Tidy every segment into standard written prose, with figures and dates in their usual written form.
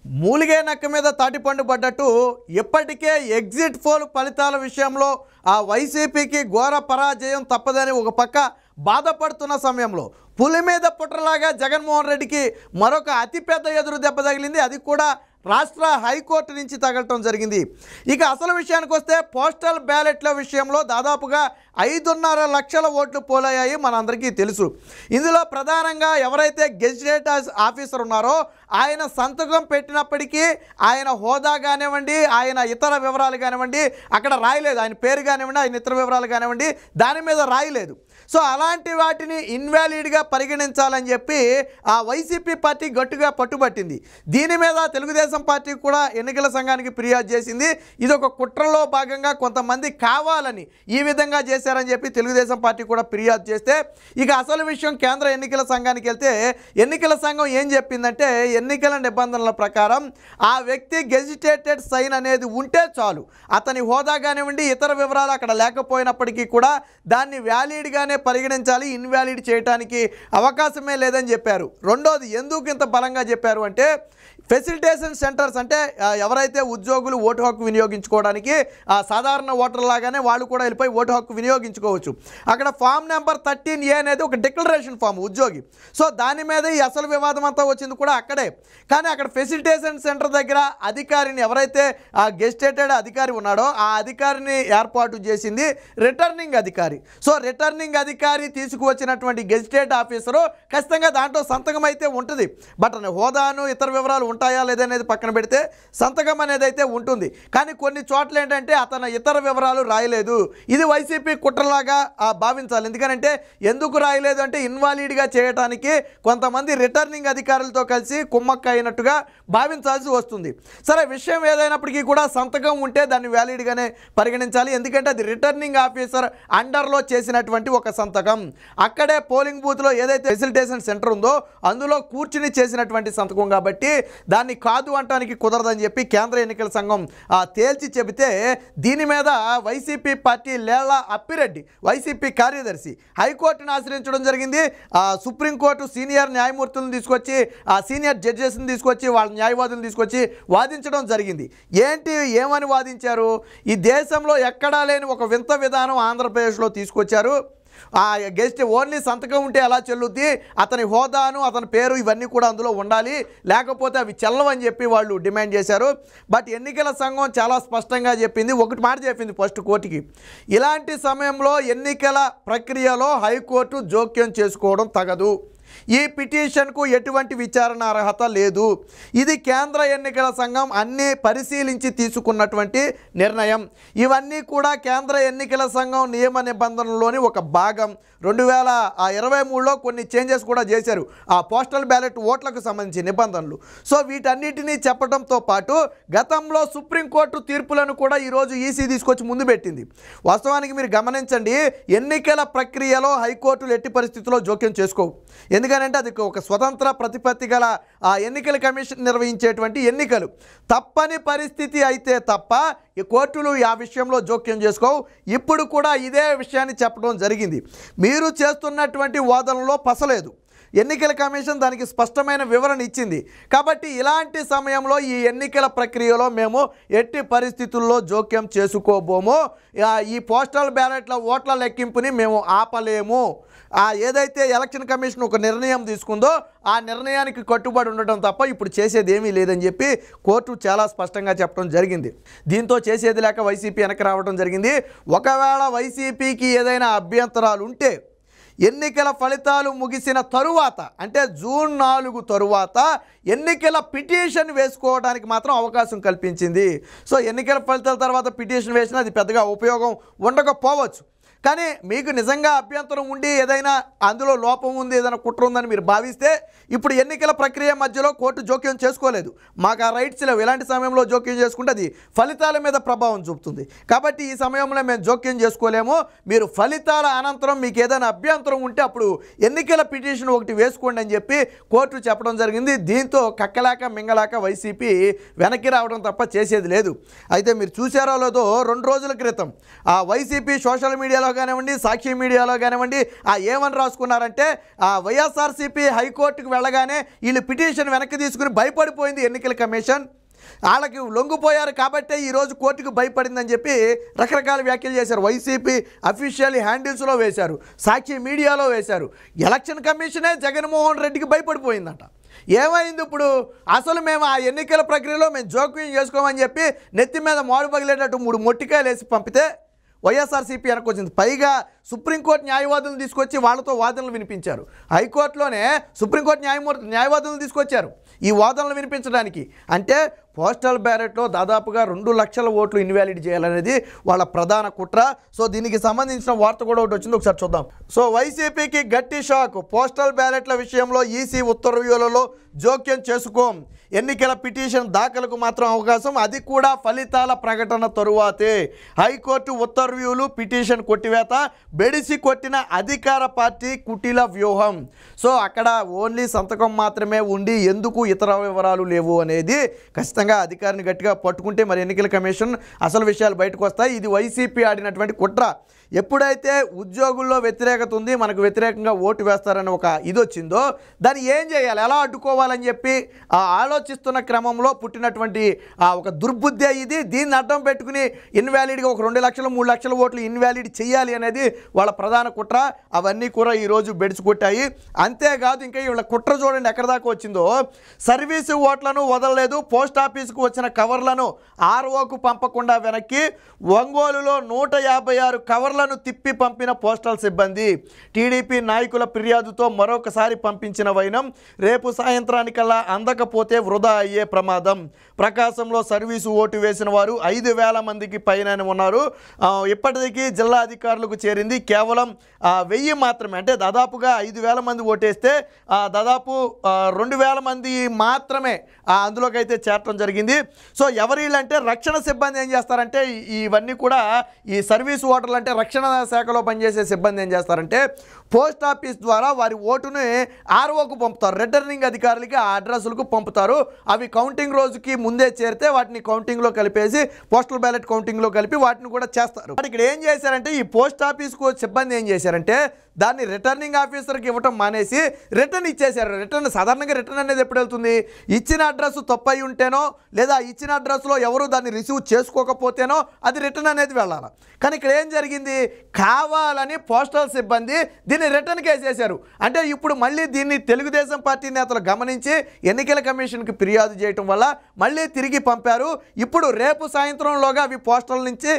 మూలిగే నక్క మీద తాటిపండు పడ్డట్టు ఇప్పటికే ఎగ్జిట్ పోల్ ఫలితాల విషయంలో ఆ వైసీపీకి ఘోర పరాజయం తప్పదని ఒక పక్క బాధపడుతున్న సమయంలో పులి మీద పుట్రలాగా జగన్మోహన్ రెడ్డికి మరొక అతిపెద్ద ఎదురు దెబ్బ తగిలింది. అది కూడా రాష్ట్ర హైకోర్టు నుంచి తగలటం జరిగింది. ఇక అసలు విషయానికి వస్తే పోస్టల్ బ్యాలెట్ల విషయంలో దాదాపుగా 5.5 లక్షల ఓట్లు పోలయ్యాయి, మనందరికీ తెలుసు. ఇందులో ప్రధానంగా ఎవరైతే గెజిటెడ్ ఆఫీసర్ ఉన్నారో ఆయన సంతకం పెట్టినప్పటికీ ఆయన హోదా కానివ్వండి, ఆయన ఇతర వివరాలు కానివ్వండి అక్కడ రాయలేదు. ఆయన పేరు కానివ్వండి, ఆయన ఇతర వివరాలు కానివ్వండి దాని మీద రాయలేదు. సో అలాంటి వాటిని ఇన్వాలిడ్గా పరిగణించాలని చెప్పి ఆ వైసీపీ పార్టీ గట్టిగా పట్టుబట్టింది. దీని మీద తెలుగుదేశం పార్టీ కూడా ఎన్నికల సంఘానికి ఫిర్యాదు చేసింది. ఇది ఒక కుట్రలో భాగంగా కొంతమంది కావాలని ఈ విధంగా చేశారని చెప్పి తెలుగుదేశం పార్టీ కూడా ఫిర్యాదు చేస్తే, ఇక అసలు విషయం కేంద్ర ఎన్నికల సంఘానికి వెళ్తే ఎన్నికల సంఘం ఏం చెప్పిందంటే ఎన్నికల నిబంధనల ప్రకారం ఆ వ్యక్తి గెజిటేటెడ్ సైన్ అనేది ఉంటే చాలు, అతని హోదా కానివ్వండి ఇతర వివరాలు అక్కడ లేకపోయినప్పటికీ కూడా దాన్ని వ్యాలిడ్గానే పరిగణించాలి, ఇన్వాలిడ్ చేయడానికి అవకాశమే లేదని చెప్పారు. రెండోది ఎందుకు ఇంత బలంగా చెప్పారు అంటే ఫెసిలిటేషన్ సెంటర్స్ అంటే ఎవరైతే ఉద్యోగులు ఓటు హక్కు వినియోగించుకోవడానికి సాధారణ ఓటర్ లాగానే వాళ్ళు కూడా వెళ్ళిపోయి ఓటు హక్కు వినియోగించుకోవచ్చు. అక్కడ ఫామ్ నెంబర్ 13A అనేది ఒక డిక్లరేషన్ ఫామ్ ఉద్యోగి. సో దాని మీద ఈ అసలు వివాదం అంతా వచ్చింది కూడా అక్కడే. కానీ అక్కడ ఫెసిలిటేషన్ సెంటర్ దగ్గర అధికారిని ఎవరైతే గెజిటేటెడ్ అధికారి ఉన్నాడో ఆ అధికారిని ఏర్పాటు చేసింది రిటర్నింగ్ అధికారి. సో రిటర్నింగ్ అధికారి తీసుకువచ్చినటువంటి గెజిటెడ్ ఆఫీసరు ఖచ్చితంగా దాంట్లో సంతకం అయితే ఉంటుంది. బట్ హోదాను ఇతర వివరాలు ఉంటాయా లేదనేది పక్కన పెడితే సంతకం అనేది అయితే ఉంటుంది. కానీ కొన్ని చోట్ల ఏంటంటే అతను ఇతర వివరాలు రాయలేదు. ఇది వైసీపీ కుట్రలాగా భావించాలి. ఎందుకంటే ఎందుకు రాయలేదు అంటే ఇన్వాలిడ్గా చేయడానికి కొంతమంది రిటర్నింగ్ అధికారులతో కలిసి కుమ్మక్క అయినట్టుగా భావించాల్సి వస్తుంది. సరే విషయం ఏదైనప్పటికీ కూడా సంతకం ఉంటే దాన్ని వ్యాలిడ్గానే పరిగణించాలి. ఎందుకంటే అది రిటర్నింగ్ ఆఫీసర్ అండర్లో చేసినటువంటి ఒక సంతకం. అక్కడే పోలింగ్ బూత్లో ఏదైతే ఫెసిలిటేషన్ సెంటర్ ఉందో అందులో కూర్చుని చేసినటువంటి సంతకం కాబట్టి దాన్ని కాదు అంటానికి కుదరదని చెప్పి కేంద్ర ఎన్నికల సంఘం తేల్చి చెబితే దీని మీద YCP party Lella Appireddy YCP కార్యదర్శి హైకోర్టును ఆశ్రయించడం జరిగింది. సుప్రీంకోర్టు సీనియర్ న్యాయమూర్తులను తీసుకొచ్చి సీనియర్ జడ్జెస్ని తీసుకొచ్చి వాళ్ళ న్యాయవాదులను తీసుకొచ్చి వాదించడం జరిగింది. ఏమని వాదించారు? ఈ దేశంలో ఎక్కడా లేని ఒక వింత విధానం ఆంధ్రప్రదేశ్లో తీసుకొచ్చారు. గెస్ట్ ఓన్లీ సంతకం ఉంటే ఎలా చెల్లుద్ది, అతని హోదాను అతని పేరు ఇవన్నీ కూడా అందులో ఉండాలి, లేకపోతే అవి చెల్లవని చెప్పి వాళ్ళు డిమాండ్ చేశారు. బట్ ఎన్నికల సంఘం చాలా స్పష్టంగా చెప్పింది, ఒకటి మాట చెప్పింది ఫస్ట్ కోర్టుకి, ఇలాంటి సమయంలో ఎన్నికల ప్రక్రియలో హైకోర్టు జోక్యం చేసుకోవడం తగదు, ఈ పిటిషన్కు ఎటువంటి విచారణ అర్హత లేదు, ఇది కేంద్ర ఎన్నికల సంఘం అన్నీ పరిశీలించి తీసుకున్నటువంటి నిర్ణయం, ఇవన్నీ కూడా కేంద్ర ఎన్నికల సంఘం నియమ నిబంధనలోని ఒక భాగం. 2023లో కొన్ని చేంజెస్ కూడా చేశారు ఆ పోస్టల్ బ్యాలెట్ ఓట్లకు సంబంధించి నిబంధనలు. సో వీటన్నిటినీ చెప్పడంతో పాటు గతంలో సుప్రీంకోర్టు తీర్పులను కూడా ఈరోజు ఈసీ తీసుకొచ్చి ముందు పెట్టింది. వాస్తవానికి మీరు గమనించండి, ఎన్నికల ప్రక్రియలో హైకోర్టులు ఎట్టి పరిస్థితుల్లో జోక్యం చేసుకోవు. ఎందుకంటే అది ఒక స్వతంత్ర ప్రతిపత్తి గల ఎన్నికల కమిషన్ నిర్వహించేటువంటి ఎన్నికలు. తప్పని పరిస్థితి అయితే తప్ప ఈ కోర్టులు ఆ విషయంలో జోక్యం చేసుకోవు. ఇప్పుడు కూడా ఇదే విషయాన్ని చెప్పడం జరిగింది. మీరు చేస్తున్నటువంటి వాదనలో పసలేదు, ఎన్నికల కమిషన్ దానికి స్పష్టమైన వివరణ ఇచ్చింది. కాబట్టి ఇలాంటి సమయంలో ఈ ఎన్నికల ప్రక్రియలో మేము ఎట్టి పరిస్థితుల్లో జోక్యం చేసుకోబోము, ఈ పోస్టల్ బ్యాలెట్ల ఓట్ల లెక్కింపుని మేము ఆపలేము, ఏదైతే ఎలక్షన్ కమిషన్ ఒక నిర్ణయం తీసుకుందో ఆ నిర్ణయానికి కట్టుబడి ఉండటం తప్ప ఇప్పుడు చేసేది ఏమీ లేదని చెప్పి కోర్టు చాలా స్పష్టంగా చెప్పడం జరిగింది. దీంతో చేసేది లేక వైసీపీ వెనక్కి రావడం జరిగింది. ఒకవేళ వైసీపీకి ఏదైనా అభ్యంతరాలు ఉంటే ఎన్నికల ఫలితాలు ముగిసిన తరువాత అంటే జూన్ 4 తరువాత ఎన్నికల పిటిషన్ వేసుకోవడానికి మాత్రం అవకాశం కల్పించింది. సో ఎన్నికల ఫలితాల తర్వాత పిటిషన్ వేసినా అది పెద్దగా ఉపయోగం ఉండకపోవచ్చు. కానీ మీకు నిజంగా అభ్యంతరం ఉండి ఏదైనా అందులో లోపం ఉంది, ఏదైనా కుట్ర ఉందని మీరు భావిస్తే ఇప్పుడు ఎన్నికల ప్రక్రియ మధ్యలో కోర్టు జోక్యం చేసుకోలేదు, మాకు ఆ రైట్స్ లేవు, ఇలాంటి సమయంలో జోక్యం చేసుకుంటే అది ఫలితాల మీద ప్రభావం చూపుతుంది. కాబట్టి ఈ సమయంలో మేము జోక్యం చేసుకోలేము, మీరు ఫలితాల అనంతరం మీకు ఏదైనా అభ్యంతరం ఉంటే అప్పుడు ఎన్నికల పిటిషన్ ఒకటి వేసుకోండి అని చెప్పి కోర్టు చెప్పడం జరిగింది. దీంతో కక్కలేక మింగలేక వైసీపీ వెనక్కి రావడం తప్ప చేసేది లేదు. అయితే మీరు చూసారో లేదో 2 రోజుల క్రితం వైసీపీ సోషల్ మీడియాలో కానివ్వండి, సాక్షి మీడియాలో కానివ్వండి ఏమని రాసుకున్నారంటే వైఎస్ఆర్సీపీ హైకోర్టుకు వెళ్ళగానే వీళ్ళు పిటిషన్ వెనక్కి తీసుకుని భయపడిపోయింది ఎన్నికల కమిషన్, వాళ్ళకి లొంగిపోయారు కాబట్టే ఈరోజు కోర్టుకు భయపడిందని చెప్పి రకరకాల వ్యాఖ్యలు చేశారు. వైసీపీ అఫీషియల్ హ్యాండిల్స్లో వేశారు, సాక్షి మీడియాలో వేశారు. ఎలక్షన్ కమిషనే జగన్మోహన్ రెడ్డికి భయపడిపోయిందంట. ఏమైంది ఇప్పుడు? అసలు మేము ఆ ఎన్నికల ప్రక్రియలో మేము జోక్యం చేసుకోమని చెప్పి నెత్తి మీద మాడు పగిలేటట్టు 3 మొట్టికాయలు వేసి పంపితే వైఎస్ఆర్సీపీ వెనకొచ్చింది. పైగా సుప్రీంకోర్టు న్యాయవాదులను తీసుకొచ్చి వాళ్ళతో వాదనలు వినిపించారు. హైకోర్టులోనే సుప్రీంకోర్టు న్యాయవాదులను తీసుకొచ్చారు ఈ వాదనలు వినిపించడానికి. అంటే పోస్టల్ బ్యాలెట్లో దాదాపుగా 2 లక్షల ఓట్లు ఇన్వాలిడ్ చేయాలనేది వాళ్ళ ప్రధాన కుట్ర. సో దీనికి సంబంధించిన వార్త కూడా ఒకటి వచ్చింది, ఒకసారి చూద్దాం. సో వైసీపీకి గట్టి షాక్, పోస్టల్ బ్యాలెట్ల విషయంలో ఈసీ ఉత్తర్వులలో జోక్యం చేసుకోం, ఎన్నికల పిటిషన్ దాఖలకు మాత్రం అవకాశం, అది కూడా ఫలితాల ప్రకటన తరువాతే. హైకోర్టు ఉత్తర్వులు పిటిషన్ కొట్టివేత, బెడిసి కొట్టిన అధికార పార్టీ కుటిల వ్యూహం. సో అక్కడ ఓన్లీ సంతకం మాత్రమే ఉండి ఎందుకు ఇతర వివరాలు లేవు అనేది ఖచ్చితంగా అధికారిని గట్టిగా పట్టుకుంటే మరి ఎన్నికల కమిషన్ అసలు విషయాలు బయటకు వస్తాయి. ఇది వైసీపీ ఆడినటువంటి కుట్ర. ఎప్పుడైతే ఉద్యోగుల్లో వ్యతిరేకత ఉంది, మనకు వ్యతిరేకంగా ఓటు వేస్తారని ఒక ఇది వచ్చిందో దాన్ని ఏం చేయాలి, ఎలా అడ్డుకోవాలని చెప్పి ఆలోచిస్తున్న క్రమంలో పుట్టినటువంటి ఒక దుర్బుద్ధి ఇది. దీన్ని అడ్డం పెట్టుకుని ఇన్వాలిడ్గా ఒక 2 లక్షలు 3 లక్షల ఓట్లు ఇన్వాలిడ్ చేయాలి అనేది వాళ్ళ ప్రధాన కుట్ర. అవన్నీ కూడా ఈరోజు బెడిచికొట్టాయి. అంతేకాదు ఇంకా వీళ్ళ కుట్ర చూడండి ఎక్కడ దాకా వచ్చిందో. సర్వీసు ఓట్లను వదలలేదు, పోస్ట్ ఆఫీసుకు వచ్చిన కవర్లను ఆర్ఓకు పంపకుండా వెనక్కి, ఒంగోలులో 156 కవర్లను తిప్పి పంపిన పోస్టల్ సిబ్బంది, టీడీపీ నాయకుల ఫిర్యాదుతో మరొకసారి పంపించిన వైనం, రేపు సాయంత్రానికల్లా అందకపోతే వృధా అయ్యే ప్రమాదం. ప్రకాశంలో సర్వీసు ఓటు వేసిన వారు 5,000 మందికి పైన ఉన్నారు. ఇప్పటికీ జిల్లా అధికారులకు చేరింది కేవలం 1000 మాత్రమే. అంటే దాదాపుగా 5,000 మంది ఓటేస్తే దాదాపు 2,000 మంది మాత్రమే అందులోకి అయితే చేరటం జరిగింది. సో ఎవరిలంటే రక్షణ సిబ్బంది ఏం చేస్తారంటే ఇవన్నీ కూడా ఈ సర్వీస్ ఓటర్లు అంటే రక్షణ శాఖలో పనిచేసే సిబ్బంది ఏం చేస్తారంటే పోస్ట్ ఆఫీస్ ద్వారా వారి ఓటుని ఆర్ఓకు పంపుతారు, రిటర్నింగ్ అధికారులకి ఆ అడ్రస్లకు పంపుతారు. అవి కౌంటింగ్ రోజుకి ముందే చేరితే వాటిని కౌంటింగ్లో కలిపేసి పోస్టల్ బ్యాలెట్ కౌంటింగ్లో కలిపి వాటిని కూడా చేస్తారు. ఇక్కడ ఏం చేశారంటే ఈ పోస్ట్ ఆఫీస్కు సిబ్బంది ఏం చేశారంటే దాన్ని రిటర్నింగ్ ఆఫీసర్కి ఇవ్వటం మానేసి రిటర్న్ ఇచ్చేశారు. రిటర్న్ సాధారణంగా రిటర్న్ అనేది ఎప్పుడు వెళ్తుంది, ఇచ్చిన అడ్రస్ తప్పై ఉంటేనో లేదా ఇచ్చిన అడ్రస్లో ఎవరు దాన్ని రిసీవ్ చేసుకోకపోతేనో అది రిటర్న్ అనేది వెళ్ళాలి. కానీ ఇక్కడ ఏం జరిగింది, కావాలని పోస్టల్ సిబ్బంది దీన్ని రిటర్న్కి వేసేశారు. అంటే ఇప్పుడు మళ్ళీ దీన్ని తెలుగుదేశం పార్టీ నేతలు గమనించి ఎన్నికల కమిషన్కి ఫిర్యాదు చేయటం వల్ల మళ్ళీ తిరిగి పంపారు. ఇప్పుడు రేపు సాయంత్రంలోగా అవి పోస్టల్ నుంచి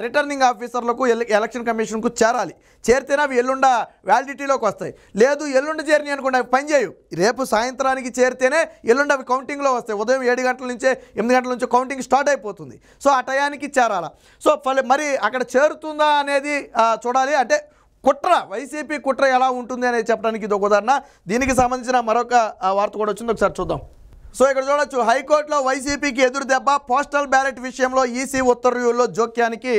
రిటర్నింగ్ ఆఫీసర్లకు ఎలక్షన్ కమిషన్కు చేరాలి. చేరితేనే అవి ఎల్లుండ వ్యాలిడిటీలోకి వస్తాయి. లేదు ఎల్లుండి చేరినాయి అనుకోండి అవి పనిచేయవు. రేపు సాయంత్రానికి చేరితేనే ఎల్లుండి అవి కౌంటింగ్లో వస్తాయి. ఉదయం 7 గంటల నుంచే 8 గంటల నుంచో కౌంటింగ్ స్టార్ట్ అయిపోతుంది. సో ఆ టయానికి చేరాల. సో మరి అక్కడ చేరుతుందా అనేది చూడాలి. అంటే కుట్ర, వైసీపీ కుట్ర ఎలా ఉంటుంది అనేది చెప్పడానికి ఇది ఒక ఉదాహరణ. దీనికి సంబంధించిన మరొక వార్త కూడా వచ్చింది, ఒకసారి చూద్దాం. సో ఇక్కడ చూడొచ్చు, హైకోర్టులో వైసీపీకి ఎదురు దెబ్బ, పోస్టల్ బ్యాలెట్ విషయంలో ఈసీ ఉత్తర్వుల్లో జోక్యానికి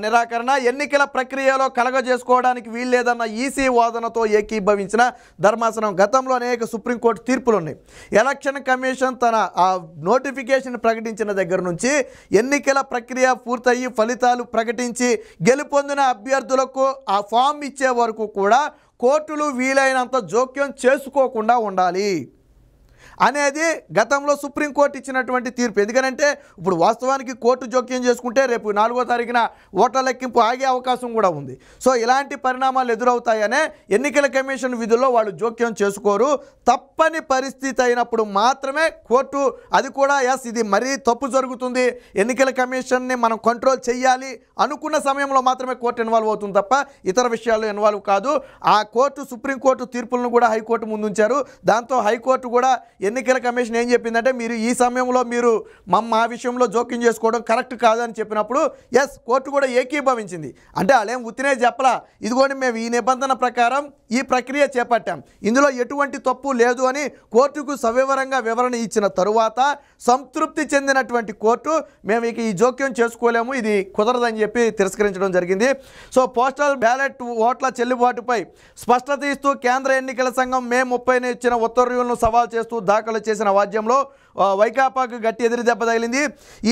నిరాకరణ, ఎన్నికల ప్రక్రియలో కలగజేసుకోవడానికి వీల్లేదన్న ఈసీ వాదనతో ఏకీభవించిన ధర్మాసనం. గతంలో అనేక సుప్రీంకోర్టు తీర్పులు ఉన్నాయి. ఎలక్షన్ కమిషన్ తన నోటిఫికేషన్ ప్రకటించిన దగ్గర నుంచి ఎన్నికల ప్రక్రియ పూర్తయి ఫలితాలు ప్రకటించి గెలుపొందిన అభ్యర్థులకు ఆ ఫామ్ ఇచ్చే వరకు కూడా కోర్టులు వీలైనంత జోక్యం చేసుకోకుండా ఉండాలి అనేది గతంలో సుప్రీంకోర్టు ఇచ్చినటువంటి తీర్పు. ఎందుకంటే ఇప్పుడు వాస్తవానికి కోర్టు జోక్యం చేసుకుంటే రేపు 4వ తారీఖున ఓట్ల లెక్కింపు ఆగే అవకాశం కూడా ఉంది. సో ఇలాంటి పరిణామాలు ఎదురవుతాయనే ఎన్నికల కమిషన్ విధుల్లో వాళ్ళు జోక్యం చేసుకోరు. తప్పని పరిస్థితి అయినప్పుడు మాత్రమే కోర్టు, అది కూడా ఇది మరీ తప్పు జరుగుతుంది, ఎన్నికల కమిషన్ని మనం కంట్రోల్ చేయాలి అనుకున్న సమయంలో మాత్రమే కోర్టు ఇన్వాల్వ్ అవుతుంది తప్ప ఇతర విషయాల్లో ఇన్వాల్వ్ కాదు. ఆ కోర్టు సుప్రీంకోర్టు తీర్పులను కూడా హైకోర్టు ముందుంచారు. దాంతో హైకోర్టు కూడా ఎన్నికల కమిషన్ ఏం చెప్పిందంటే మీరు ఈ సమయంలో మీరు మా విషయంలో జోక్యం చేసుకోవడం కరెక్ట్ కాదని చెప్పినప్పుడు కోర్టు కూడా ఏకీభవించింది. అంటే వాళ్ళేం ఉత్తినే చెప్పలా, ఇదిగోండి మేము ఈ నిబంధన ప్రకారం ఈ ప్రక్రియ చేపట్టాం, ఇందులో ఎటువంటి తప్పు లేదు అని కోర్టుకు సవివరంగా వివరణ ఇచ్చిన తరువాత సంతృప్తి చెందినటువంటి కోర్టు మేము ఇక ఈ జోక్యం చేసుకోలేము, ఇది కుదరదని చెప్పి తిరస్కరించడం జరిగింది. సో పోస్టల్ బ్యాలెట్ ఓట్ల చెల్లుబాటుపై స్పష్టత ఇస్తూ కేంద్ర ఎన్నికల సంఘం మే 30న ఇచ్చిన ఉత్తర్వులను సవాల్ చేస్తూ దాఖలు చేసిన వాద్యంలో వైకాపాకు గట్టి ఎదురు దెబ్బ తగిలింది.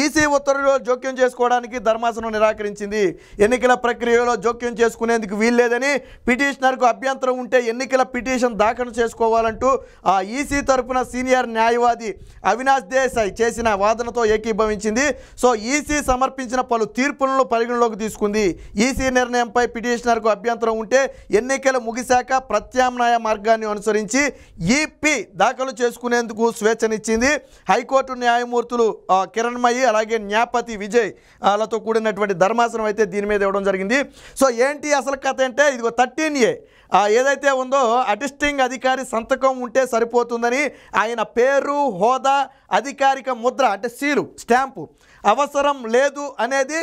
ఈసీ ఉత్తర్వులో జోక్యం చేసుకోవడానికి ధర్మాసనం నిరాకరించింది. ఎన్నికల ప్రక్రియలో జోక్యం చేసుకునేందుకు వీల్లేదని, పిటిషనర్కు అభ్యంతరం ఉంటే ఎన్నికల పిటిషన్ దాఖలు చేసుకోవాలంటూ ఈసీ తరపున సీనియర్ న్యాయవాది అవినాష్ దేశాయ్ చేసిన వాదనతో ఏకీభవించింది. సో ఈసీ సమర్పించిన పలు తీర్పులను పరిగణలోకి తీసుకుంది. ఈసీ నిర్ణయంపై పిటిషనర్కు అభ్యంతరం ఉంటే ఎన్నికలు ముగిశాక ప్రత్యామ్నాయ మార్గాన్ని అనుసరించి ఈపీ దాఖలు చేసుకునేందుకు స్వేచ్ఛనిచ్చింది. హైకోర్టు న్యాయమూర్తులు కిరణ్మయి అలాగే న్యాయపతి విజయ్ లతో కూడినటువంటి ధర్మాసనం అయితే దీని మీద ఇవ్వడం జరిగింది. సో ఏంటి అసలు కథ అంటే ఇదిగో 13A ఏదైతే ఉందో అటెస్టింగ్ అధికారి సంతకం ఉంటే సరిపోతుందని, ఆయన పేరు, హోదా, అధికారిక ముద్ర అంటే సీలు, స్టాంపు అవసరం లేదు అనేది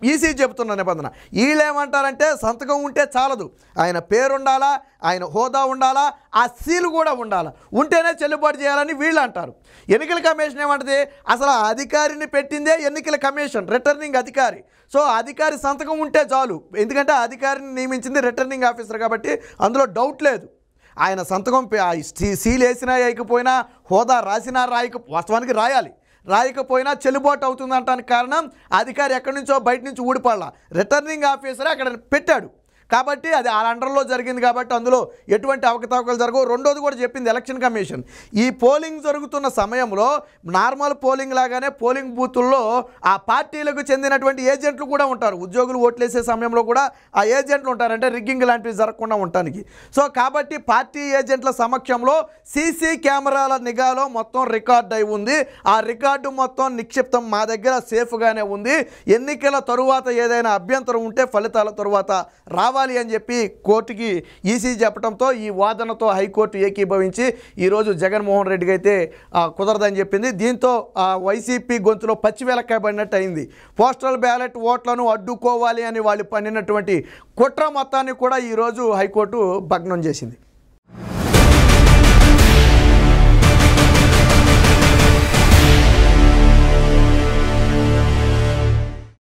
ఈసీ చెబుతున్న నిబంధన. వీళ్ళేమంటారంటే సంతకం ఉంటే చాలదు, ఆయన పేరు ఉండాలా, ఆయన హోదా ఉండాలా, ఆ సీలు కూడా ఉండాలా, ఉంటేనే చెల్లుబాటు చేయాలని వీళ్ళు అంటారు. ఎన్నికల కమిషన్ ఏమంటుంది, అసలు ఆ అధికారిని పెట్టిందే ఎన్నికల కమిషన్, రిటర్నింగ్ అధికారి. సో అధికారి సంతకం ఉంటే చాలు, ఎందుకంటే ఆ అధికారిని నియమించింది రిటర్నింగ్ ఆఫీసర్ కాబట్టి అందులో డౌట్ లేదు. ఆయన సంతకం సీల్ వేసినా వేయకపోయినా, హోదా రాసినా వాస్తవానికి రాయకపోయినా చెల్లుబాటు అవుతుందంటానికి కారణం అధికారి ఎక్కడి నుంచో బయట నుంచి ఊడిపడాల, రిటర్నింగ్ ఆఫీసరే అక్కడ పెట్టాడు కాబట్టి అది ఆ అండర్లో జరిగింది కాబట్టి అందులో ఎటువంటి అవకతవకలు జరగవు. రెండోది కూడా చెప్పింది ఎలక్షన్ కమిషన్, ఈ పోలింగ్ జరుగుతున్న సమయంలో నార్మల్ పోలింగ్ లాగానే పోలింగ్ బూతుల్లో ఆ పార్టీలకు చెందినటువంటి ఏజెంట్లు కూడా ఉంటారు. ఉద్యోగులు ఓట్లేసే సమయంలో కూడా ఆ ఏజెంట్లు ఉంటారు, అంటే రిగ్గింగ్ లాంటివి జరగకుండా ఉండటానికి. సో కాబట్టి పార్టీ ఏజెంట్ల సమక్షంలో సీసీ కెమెరాల నిఘాలో మొత్తం రికార్డ్ అయి ఉంది. ఆ రికార్డు మొత్తం నిక్షిప్తం మా దగ్గర సేఫ్గానే ఉంది. ఎన్నికల తరువాత ఏదైనా అభ్యంతరం ఉంటే ఫలితాల తరువాత రావాలి అని చెప్పి కోర్టుకి ఈసీ చెప్పడంతో ఈ వాదనతో హైకోర్టు ఏకీభవించి ఈరోజు జగన్మోహన్ రెడ్డికి అయితే కుదరదని చెప్పింది. దీంతో వైసీపీ గొంతులో పచ్చివెలక్కాయ పడినట్టు అయింది. పోస్టల్ బ్యాలెట్ ఓట్లను అడ్డుకోవాలి అని వాళ్ళు పన్నినటువంటి కుట్ర మొత్తాన్ని కూడా ఈరోజు హైకోర్టు భగ్నం చేసింది.